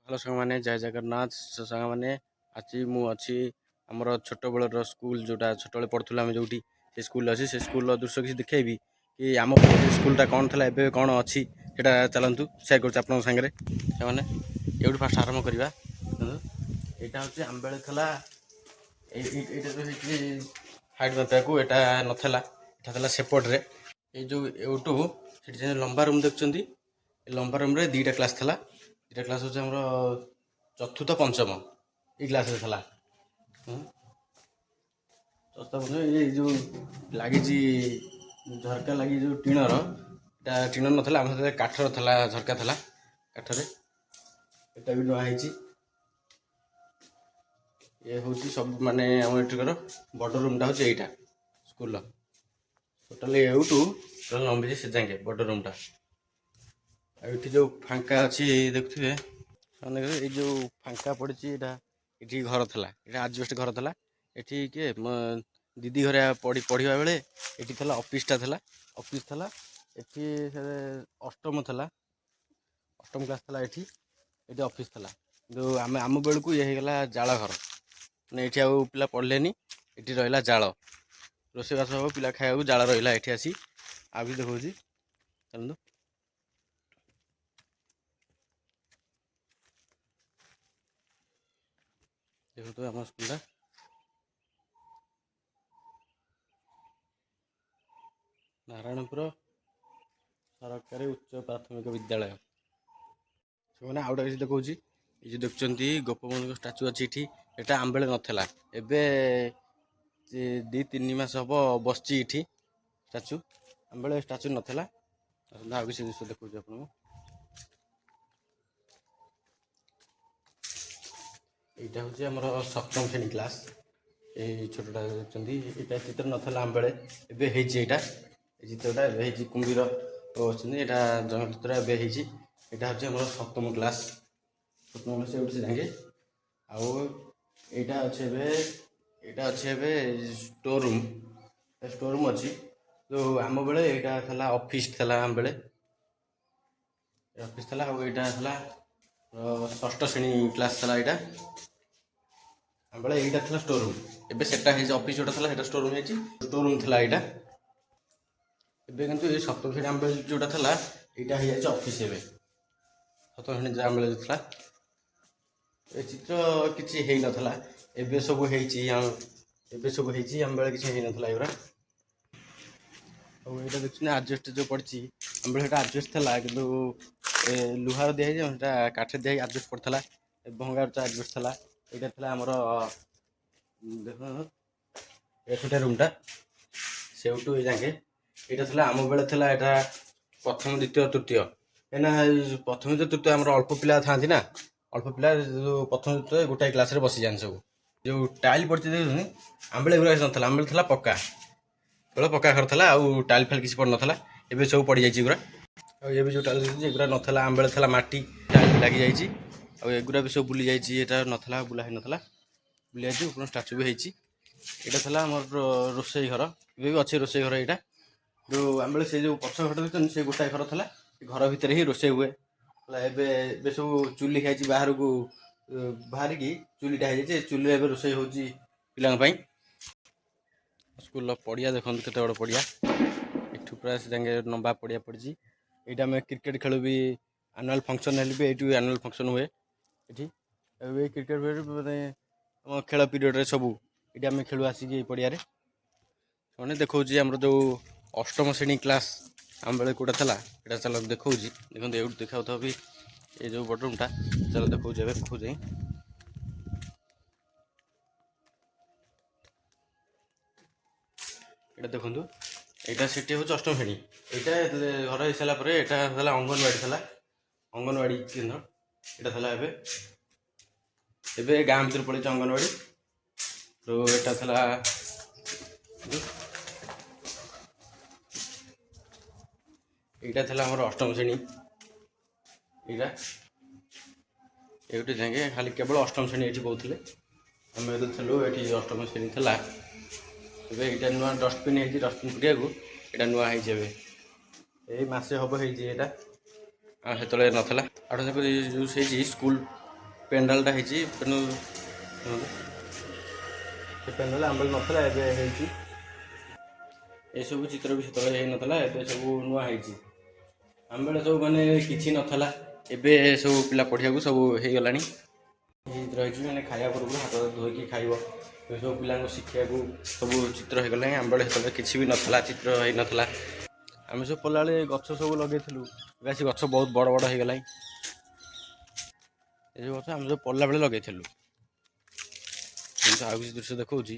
Hello सांग मैंने जय जगन्नाथ सांग मैंने आज मुझे आमर छोट बेलर स्कूल जोटा छोट बेले पढ़ुला आम जो से स्कूल अच्छी से स्कूल दृश्य किसी देखी कि आम स्कूलटा कौन था एवं कौन अच्छी से चलतु सेयार कर सागर से ये फास्ट आरंभ करवा यहाँ हूँ आम बेले हाइट मापा को यहाँ नाला यहाँ सेपटे ये जो यूटू से लंबा रूम देखते लंबा रूम रे दीटा क्लास था दीटा क्लास हूँ आम चतुर्थ पंचम ये क्लास था चतुर्थ पंचम ये जो लगी झरका लगी जो टीणर टीण ना आम काठर था झरका था काठरे यहाँ भी नुआ ये हूँ सब माने आम एठिकर बड़ रूमटा हूँ यहीटा स्कूल टोटाल एवटू लंबी से जाए बड़ रूमटा ये जो फांका अच्छी देखुए ये जो फांका पड़ी ये घर था ये आजबेस्ट घर था ये किए दीदी घर पढ़ा बेले ये था ऑफिसटा था ऑफिस था ये अष्टम था अष्टम क्लास था ये ऑफिस था जो आम आम बेलू ये होगा जाल घर मैंने ये पिला पढ़लेनी ये रहा जाल रोषेईबास हम पिला खाया जाल रहा ये आसी आ भी देखा चलू देखो तो आम स्कूल नारायणपुर सरकारी उच्च प्राथमिक विद्यालय से आउ किसी देखा ये जो देखते गोपबंधु स्टाच्यू अच्छी ये आम बेले नाला एवं 2-3 मास हम बसची स्टाच्यू आम बेले स्टाच्यू नाला आउ किसी दृश्य देखा आपको यहाँ हूँ आमर सप्तम श्रेणी क्लास ये छोटा देखते यहाँ चित्र नाला आम बेले एवं यहाँ चित्रटा एवं कुंभीर अच्छे यहाँ जंगल चित्र एवं यहाँ हूँ आम सप्तम क्लास सप्तम क्लास से जाएंगे आईटा अच्छे स्टोर रूम अच्छी जो आम बेले यहाँ था ऑफिस था आम बेले ऑफिस था यहाँ था षष्ठ श्रेणी क्लास था यहाँ आम बेले यहाँ था स्टोर रूम एवं से ऑफिस जोटा था स्टोर रूम स्टोर रूम था यहाँ एवं कि सप्तम श्रेणी आम बेले जोटा था यहाँ हो ऑफिस एवं सप्तम श्रेणी आम बेले था ये चित्र किसी है नाला एवं सब हो सब आम बेले किसी है नाला एगुरा यहाँ देखते आजबेस्ट जो पड़ी आम बेले आजबेस्ट था कि लुहार दिखाई काठ दिखाई आजबेस्ट पड़ता भंगार आजबेस्ट था यहाँ था आमर देख छोटा रूमटा से जाए यहाँ था आम बेले था यहाँ प्रथम द्वितीय तृतीय कहीं प्रथम द्वितीय तृतीय आम अल्प पिला था ना अल्प पिला जो प्रथम द्वितीय गोटाए क्लास बसी जाए सब जो टाइल पड़ी देखते आम बेले एगुरा ना आम बेले पक्का केवल पक्का घर था आउ टाइल फाइल किसी पड़ नाला एवं सब पड़ जाए ये भी जो टाइल एगुरा नाला आम बेले माटी टाइल लगी जाए एगुरा भी सब बुली जाइए नाला बुला ही नाला बुली जाइए ऊपर स्टाच्यू भी होती यहाँ था आम रोसई घर ये अच्छे रोसई घर यहाँ जो आम बेले से जो पछ घर देखते से गोटाए घर था घर भितर ही रोसई हुए एवं सब चुली खाई बाहर को बाहर की चुलीटा हो चुली रोसई हो पिला स्कूल पड़िया देखो केते बड़ पड़िया एठू पूरा से जाए लंबा पड़िया पड़ी यहाँ आम क्रिकेट खेल भी आनुआल फंक्शन हेल्ले भी ये आनुआल फंक्शन हुए ये क्रिकेट मैंने खेल पीरियड सब ये आम खेलु आसिक पड़िया मैंने देखा आमर जो अष्टम श्रेणी क्लास आम बेले कौटा था यहाँ चल देखा देखो ये देखा भी ये जो बड़ रूमटा चल देखा देखा यहाँ देखो यहाँ से हूँ अष्टम श्रेणी यहाँ घर हो सारापर यहाँ अंगनवाड़ी था अंगनवाड़ी केन्द्र यहाँ था एवं गाँ भर पड़े अंगनवाड़ी तो यहाँ था यहाँ था आम अष्टम श्रेणी यहाँ ये जाए खाली केवल अष्टम श्रेणी ये कहते आम चलू ये अष्टम श्रेणी था ये नुआ डस्टबिन है डस्टबिन पुरिया को यहाँ नुआ है मसे हम होता से नाला आठ जो स्कूल ପେଣ୍ଡାଲଟା ହେଇଛି ସେ ପେଣ୍ଡାଲ ଆମ୍ବେଳେ ନଥିଲା ଏବେ ହେଇଛି। ଏସବୁ ଚିତ୍ର ବି ସେତେବେଳେ ହେଇନଥିଲା, ଏବେ ସବୁ ନୂଆ ହେଇଛି। ଆମ୍ବେଳେ ସବୁ ମାନେ କିଛି ନଥିଲା, ଏବେ ସବୁ ପିଲା ପଢ଼ିବାକୁ ସବୁ ହେଇଗଲାଣି। ଚିତ୍ର ହେଇଛି ମାନେ ଖାଇବା ପୂର୍ବରୁ ହାତ ଧୋଇକି ଖାଇବ, ଏସବୁ ପିଲାଙ୍କୁ ଶିଖିବାକୁ ସବୁ ଚିତ୍ର ହେଇଗଲାଣି। ଆମ୍ବେଳେ ସେତେବେଳେ କିଛି ବି ନଥିଲା, ଚିତ୍ର ହେଇନଥିଲା। ଆମେ ସବୁ ପଢ଼ିଲାବେଳେ ଗଛ ସବୁ ଲଗେଇଥିଲୁ, ଏବେ ଆସି ଗଛ ବହୁତ ବଡ଼ ବଡ଼ ହେଇଗଲାଣି। ଏସବୁ ଗଛ ଆମେ ସବୁ ପଢ଼ିଲା ବେଳେ ଲଗେଇଥିଲୁ। କିନ୍ତୁ ଆଉ କିଛି ଦୃଶ୍ୟ ଦେଖାଉଛି,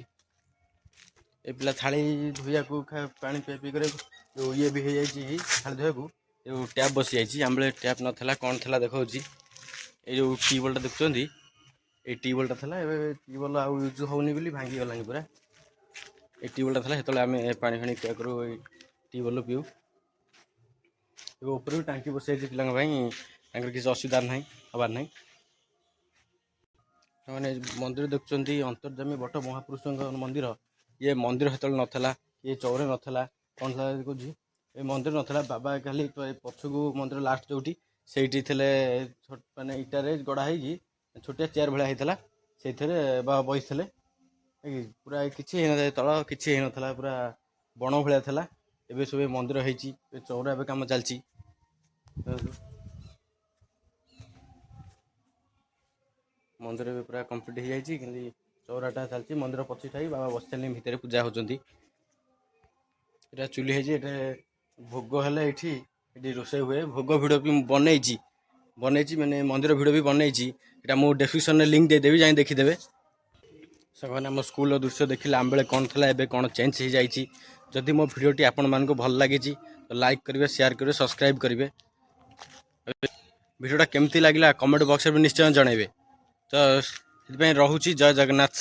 ଏ ପିଲା ଥାଳି ଧୋଇବାକୁ ପାଣି ପିଇ କରିବାକୁ ଯେଉଁ ଇଏ ବି ହେଇଯାଇଛି ଥାଳି ଧୋଇବାକୁ, ଯେଉଁ ଟ୍ୟାପ୍ ବସିଯାଇଛି। ଆମ୍ବେଳେ ଟ୍ୟାପ୍ ନଥିଲା, କ'ଣ ଥିଲା ଦେଖାଉଛି। ଏଇ ଯେଉଁ ଟ୍ୟୁବୱେଲ୍ଟା ଦେଖୁଛନ୍ତି, ଏଇ ଟ୍ୟୁବୱେଲ୍ଟା ଥିଲା, ଏବେ ଟ୍ୟୁବୱେଲ୍ ଆଉ ୟୁଜ୍ ହେଉନି ବୋଲି ଭାଙ୍ଗିଗଲାଣି ପୁରା। ଏଇ ଟ୍ୟୁବୱେଲ୍ଟା ଥିଲା, ସେତେବେଳେ ଆମେ ପାଣି ଫାଣି ପିଆ କରୁ, ଏଇ ଟ୍ୟୁବୱେଲ୍ରୁ ପିଉ। ଏବେ ଉପରେ ବି ଟାଙ୍କି ବସିଯାଇଛି ପିଲାଙ୍କ ପାଇଁ, ତାଙ୍କର କିଛି ଅସୁବିଧା ନାହିଁ, ହେବାର ନାହିଁ। ମାନେ ମନ୍ଦିର ଦେଖୁଛନ୍ତି ଅନ୍ତର୍ଯାମୀ ବଟ ମହାପୁରୁଷଙ୍କ ମନ୍ଦିର। ଇଏ ମନ୍ଦିର ସେତେବେଳେ ନଥିଲା, ଇଏ ଚଉରା ନଥିଲା, କ'ଣ ଥିଲା କହୁଛି, ଏ ମନ୍ଦିର ନଥିଲା। ବାବା ଖାଲି ପଛକୁ ମନ୍ଦିର ଲାଷ୍ଟ ଯେଉଁଠି, ସେଇଠି ଥିଲେ, ମାନେ ଇଟାରେ ଗଢ଼ା ହେଇକି ଛୋଟିଆ ଚେୟାର ଭଳିଆ ହେଇଥିଲା, ସେଇଥିରେ ବାବା ବସିଥିଲେ। ପୁରା କିଛି ହେଇନଥିଲା, ତଳ କିଛି ହେଇନଥିଲା, ପୁରା ବଣ ଭଳିଆ ଥିଲା। ଏବେ ସବୁ ମନ୍ଦିର ହେଇଛି, ଏ ଚଉରା ଏବେ କାମ ଚାଲିଛି। ମନ୍ଦିର ଏବେ ପୁରା କମ୍ପ୍ଲିଟ୍ ହେଇଯାଇଛି, କିନ୍ତୁ ଚଉରାଟା ଚାଲିଛି। ମନ୍ଦିର ପଛିଠାଇ ବାବା ବସିଛନ୍ତି, ଭିତରେ ପୂଜା ହେଉଛନ୍ତି। ଏଇଟା ଚୁଲି ହେଇଛି, ଏଠି ଭୋଗ ହେଲେ ଏଇଠି ରୋଷେଇ ହୁଏ। ଭୋଗ ଭିଡ଼ିଓ ବି ମୁଁ ବନେଇଛି ମାନେ ମନ୍ଦିର ଭିଡ଼ିଓ ବି ବନେଇଛି। ଏଇଟା ମୁଁ ଡେସ୍କ୍ରିପ୍ସନ୍ରେ ଲିଙ୍କ୍ ଦେଇଦେବି, ଯାଇ ଦେଖିଦେବେ। ସାଙ୍ଗମାନେ ଆମ ସ୍କୁଲର ଦୃଶ୍ୟ ଦେଖିଲେ ଆମ୍ବେଳେ କ'ଣ ଥିଲା, ଏବେ କ'ଣ ଚେଞ୍ଜ ହେଇଯାଇଛି। ଯଦି ମୋ ଭିଡ଼ିଓଟି ଆପଣମାନଙ୍କୁ ଭଲ ଲାଗିଛି ତ ଲାଇକ୍ କରିବେ, ସେୟାର କରିବେ, ସବସ୍କ୍ରାଇବ୍ କରିବେ। ଭିଡ଼ିଓଟା କେମିତି ଲାଗିଲା କମେଣ୍ଟ ବକ୍ସରେ ବି ନିଶ୍ଚୟ ଜଣାଇବେ। ତ ସେଥିପାଇଁ ରହୁଛି, ଜୟ ଜଗନ୍ନାଥ।